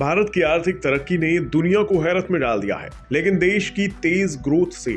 भारत की आर्थिक तरक्की ने दुनिया को हैरत में डाल दिया है, लेकिन देश की तेज ग्रोथ से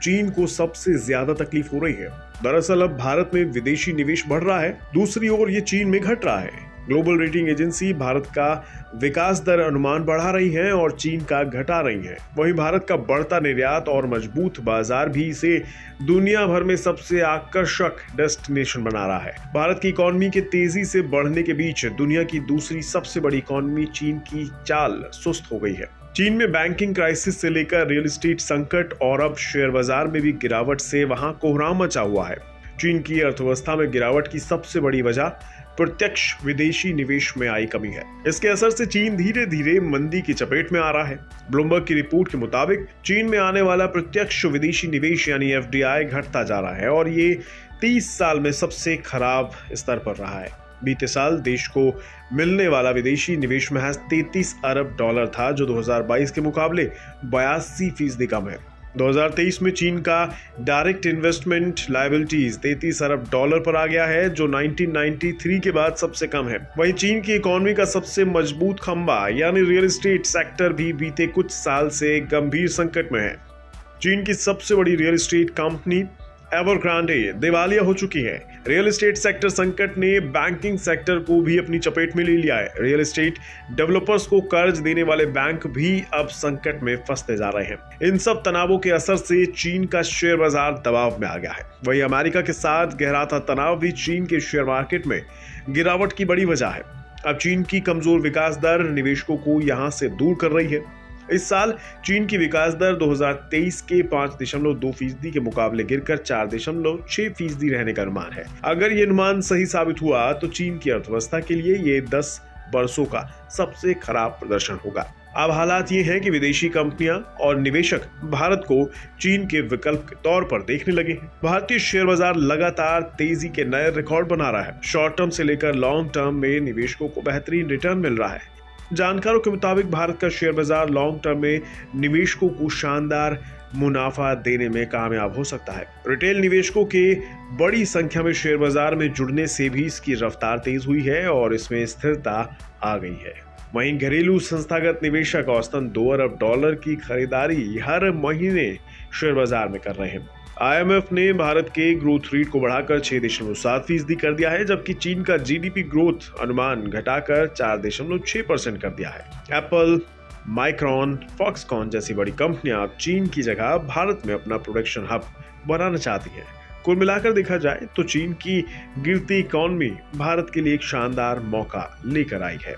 चीन को सबसे ज्यादा तकलीफ हो रही है। दरअसल अब भारत में विदेशी निवेश बढ़ रहा है, दूसरी ओर ये चीन में घट रहा है। ग्लोबल रेटिंग एजेंसी भारत का विकास दर अनुमान बढ़ा रही है और चीन का घटा रही है। वहीं भारत का बढ़ता निर्यात और मजबूत बाजार भी इसे दुनिया भर में सबसे आकर्षक डेस्टिनेशन बना रहा है। भारत की इकोनॉमी के तेजी से बढ़ने के बीच दुनिया की दूसरी सबसे बड़ी इकोनॉमी चीन की चाल सुस्त हो गई है। चीन में बैंकिंग क्राइसिस से लेकर रियल एस्टेट संकट और अब शेयर बाजार में भी गिरावट से वहां कोहराम मचा हुआ है। चीन की अर्थव्यवस्था में गिरावट की सबसे बड़ी वजह प्रत्यक्ष विदेशी निवेश में आई कमी है। इसके असर से चीन धीरे धीरे मंदी की चपेट में आ रहा है। ब्लूमबर्ग की रिपोर्ट के मुताबिक चीन में आने वाला प्रत्यक्ष विदेशी निवेश यानी एफडीआई घटता जा रहा है और ये 30 साल में सबसे खराब स्तर पर रहा है। बीते साल देश को मिलने वाला विदेशी निवेश महज 33 अरब डॉलर था, जो 2022 के मुकाबले 82% कम है। 2023 में चीन का डायरेक्ट इन्वेस्टमेंट लायबिलिटीज 33 अरब डॉलर पर आ गया है, जो 1993 के बाद सबसे कम है। वहीं चीन की इकोनॉमी का सबसे मजबूत खंभा यानी रियल एस्टेट सेक्टर भी बीते कुछ साल से गंभीर संकट में है। चीन की सबसे बड़ी रियल एस्टेट कंपनी एवरग्रांडे दिवालिया हो चुकी है। रियल एस्टेट सेक्टर संकट ने बैंकिंग सेक्टर को भी अपनी चपेट में ले लिया है। रियल एस्टेट डेवलपर्स को कर्ज देने वाले बैंक भी अब संकट में फंसते जा रहे हैं। इन सब तनावों के असर से चीन का शेयर बाजार दबाव में आ गया है। वहीं अमेरिका के साथ गहराता तनाव भी चीन के शेयर मार्केट में गिरावट की बड़ी वजह है। अब चीन की कमजोर विकास दर निवेशकों को यहां से दूर कर रही है। इस साल चीन की विकास दर 2023 के 5.2% के मुकाबले गिरकर 4.6% रहने का अनुमान है। अगर ये अनुमान सही साबित हुआ तो चीन की अर्थव्यवस्था के लिए ये 10 वर्षों का सबसे खराब प्रदर्शन होगा। अब हालात ये हैं कि विदेशी कंपनियां और निवेशक भारत को चीन के विकल्प के तौर पर देखने लगे हैं। भारतीय शेयर बाजार लगातार तेजी के नए रिकॉर्ड बना रहा है। शॉर्ट टर्म से लेकर लॉन्ग टर्म में निवेशकों को बेहतरीन रिटर्न मिल रहा है। जानकारों के मुताबिक भारत का शेयर बाजार लॉन्ग टर्म में निवेशकों को शानदार मुनाफा देने में कामयाब हो सकता है। रिटेल निवेशकों के बड़ी संख्या में शेयर बाजार में जुड़ने से भी इसकी रफ्तार तेज हुई है और इसमें स्थिरता आ गई है। वहीं घरेलू संस्थागत निवेशक औसतन 2 अरब डॉलर की खरीदारी हर महीने शेयर बाजार में कर रहे हैं। आईएमएफ ने भारत के ग्रोथ रेट को बढ़ाकर 6.7% कर दिया है, जबकि चीन का जीडीपी ग्रोथ अनुमान घटाकर 4.6% कर दिया है। एप्पल, माइक्रॉन, फॉक्सकॉन जैसी बड़ी कंपनियां अब चीन की जगह भारत में अपना प्रोडक्शन हब बनाना चाहती हैं। कुल मिलाकर देखा जाए तो चीन की गिरती इकोनॉमी भारत के लिए एक शानदार मौका लेकर आई है।